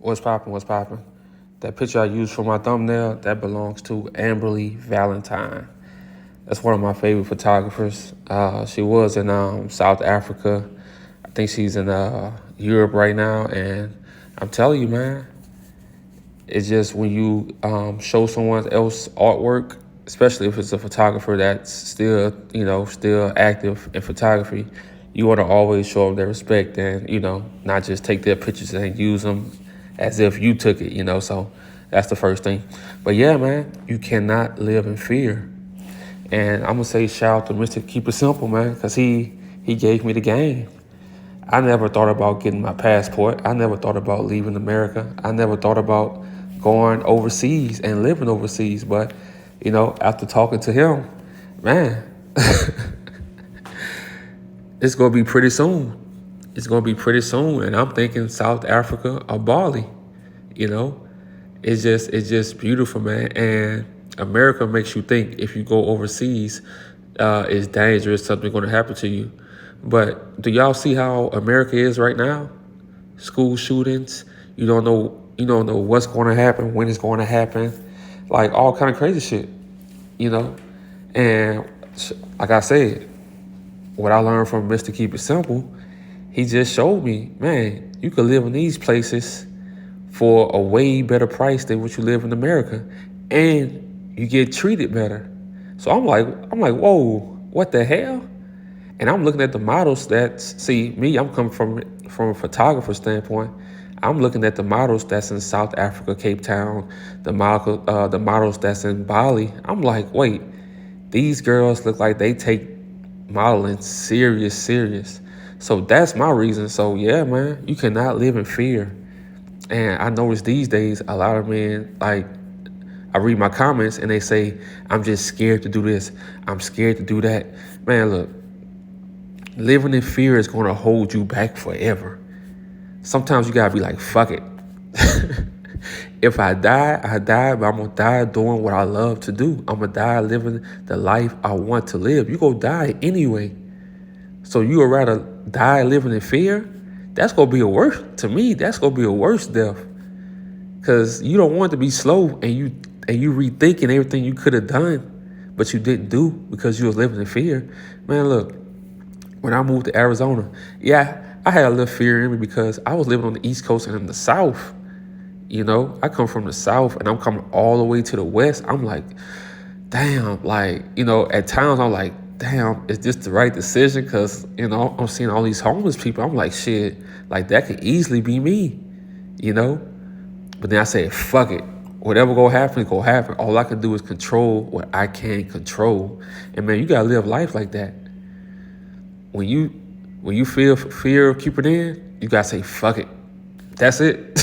What's poppin'? What's poppin'? That picture I used for my thumbnail, that belongs to Amberly Valentine. That's one of my favorite photographers. She was in South Africa. I think she's in Europe right now. And I'm telling you, man, it's just when you show someone else artwork, especially if it's a photographer that's still active in photography, you want to always show them their respect and, not just take their pictures and use them as if you took it. So that's the first thing. But yeah, man, you cannot live in fear. And I'm going to say shout out to Mr. Keep It Simple, man, because he gave me the game. I never thought about getting my passport. I never thought about leaving America. I never thought about going overseas and living overseas. But, after talking to him, man, it's going to be pretty soon. It's going to be pretty soon. And I'm thinking South Africa or Bali, It's just beautiful, man. And America makes you think if you go overseas, it's dangerous, something's going to happen to you. But do y'all see how America is right now? School shootings. You don't know what's going to happen, when it's going to happen, like all kind of crazy shit, And like I said, what I learned from Mr. Keep It Simple, he just showed me, man, you could live in these places for a way better price than what you live in America, and you get treated better. So I'm like, whoa, what the hell? And I'm looking at the models I'm coming from a photographer standpoint. I'm looking at the models that's in South Africa, Cape Town, the models that's in Bali. I'm like, wait, these girls look like they take modeling serious. So that's my reason. So yeah, man, you cannot live in fear. And I notice these days, a lot of men, like, I read my comments and they say, I'm just scared to do this. I'm scared to do that. Man, look, living in fear is going to hold you back forever. Sometimes you got to be like, fuck it. If I die, I die, but I'm going to die doing what I love to do. I'm going to die living the life I want to live. You go die anyway. So you would rather die living in fear? That's going to be to me, that's going to be a worse death. Because you don't want to be slow and you rethinking everything you could have done, but you didn't do because you was living in fear. Man, look, when I moved to Arizona, yeah, I had a little fear in me because I was living on the East Coast and in the South. I come from the South and I'm coming all the way to the West. I'm like, damn, at times I'm like, damn, is this the right decision? Because, I'm seeing all these homeless people. I'm like, shit, like that could easily be me, But then I said, fuck it. Whatever go happen, go happen. All I can do is control what I can control. And man, you gotta live life like that. When you feel fear creeping in, you gotta say, fuck it. That's it.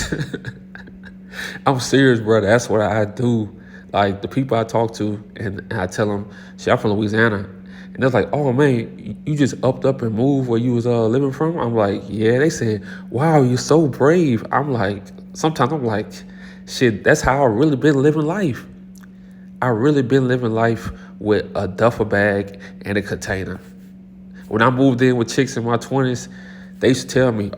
I'm serious, brother. That's what I do. Like the people I talk to and I tell them, shit, I'm from Louisiana. And they're like, oh man, you just upped up and moved where you was living from? I'm like, yeah. They said, wow, you're so brave. Sometimes I'm like, shit, that's how I really been living life. I really been living life with a duffel bag and a container. When I moved in with chicks in my 20s, they used to tell me,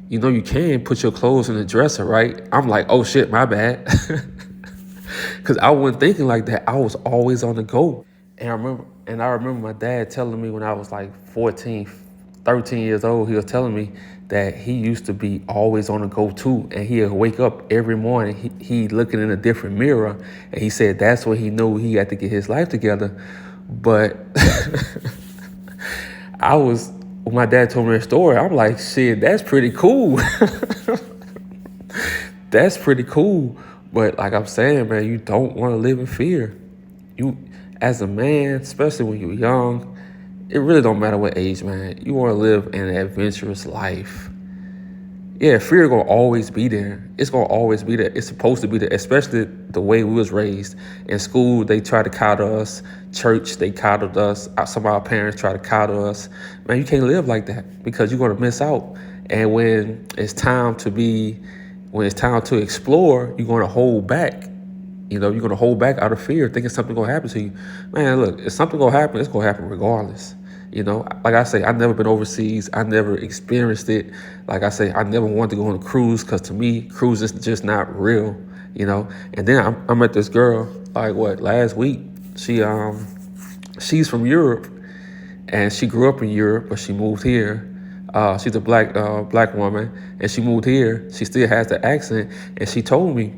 you can put your clothes in the dresser, right? I'm like, oh shit, my bad. Because I wasn't thinking like that. I was always on the go. And I remember my dad telling me when I was like 14, 13 years old, he was telling me that he used to be always on the go too. And he'd wake up every morning, he looking in a different mirror. And he said that's when he knew he had to get his life together. But when my dad told me that story, I'm like, shit, that's pretty cool. That's pretty cool. But like I'm saying, man, you don't want to live in fear. You, as a man, especially when you're young, it really don't matter what age, man. You want to live an adventurous life. Yeah, fear gonna always be there. It's gonna always be there. It's supposed to be there, especially the way we was raised. In school, they try to coddle us. Church, they coddled us. Some of our parents try to coddle us. Man, you can't live like that because you're gonna miss out. And when it's time to explore, you're gonna hold back. You're going to hold back out of fear, thinking something going to happen to you. Man, look, if something going to happen, it's going to happen regardless. You know, like I say, I've never been overseas. I never experienced it. Like I say, I never wanted to go on a cruise because to me, cruise is just not real. You know, and then I met this girl like last week. She's from Europe and she grew up in Europe, but she moved here. She's a black woman, and she moved here. She still has the accent, and she told me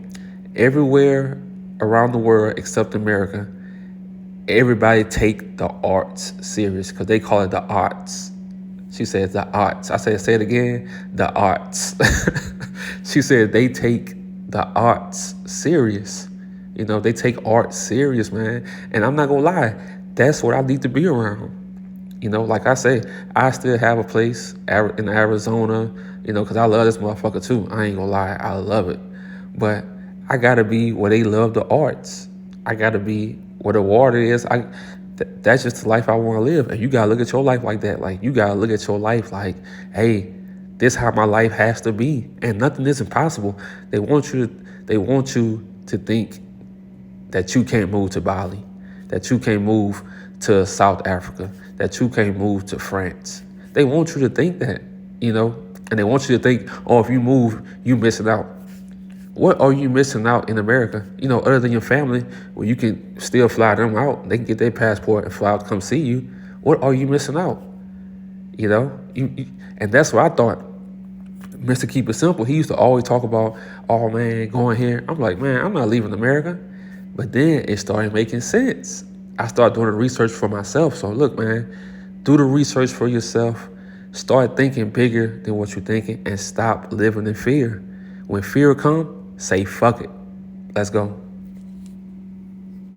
everywhere around the world except America, everybody take the arts serious because they call it the arts. She said the arts. I said, say it again, the arts. She said they take the arts serious. You know, they take art serious, man. And I'm not gonna lie, that's what I need to be around. You know, like I say, I still have a place in Arizona, you know, because I love this motherfucker too. I ain't gonna lie, I love it. But I gotta be where they love the arts. I gotta be where the water is. That's just the life I want to live. And you gotta look at your life like that. Like, you gotta look at your life like, hey, this how my life has to be. And nothing is impossible. They want you to think that you can't move to Bali, that you can't move to South Africa, that you can't move to France. They want you to think that, you know, and they want you to think, oh, if you move, you missing out. What are you missing out in America? You know, other than your family, where you can still fly them out. They can get their passport and fly out to come see you. What are you missing out? You know, and that's what I thought. Mr. Keep It Simple, he used to always talk about, oh man, going here. I'm like, man, I'm not leaving America. But then it started making sense. I started doing the research for myself. So look, man, do the research for yourself. Start thinking bigger than what you're thinking and stop living in fear. When fear comes, say fuck it. Let's go.